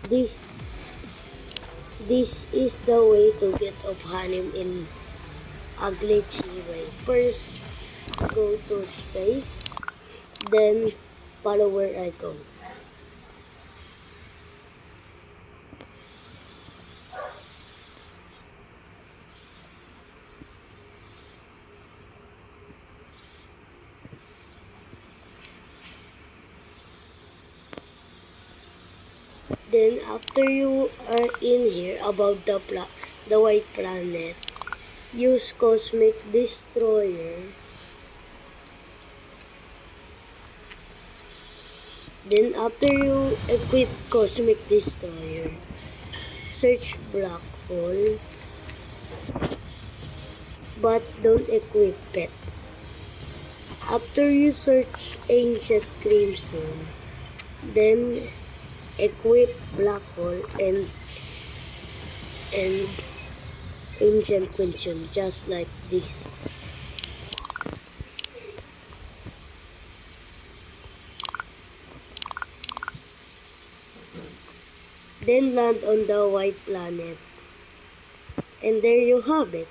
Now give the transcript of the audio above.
This this is the way to get of Hanem in a glitchy way. First, go to space, then follow where I go. Then after you are in here above the white planet, use Cosmic Destroyer. Then after you equip Cosmic Destroyer, search Black Hole, but don't equip it. After you search Ancient Crimson, then equip Black Hole and Ancient Crimson, just like this. Then land on the white planet. And there you have it.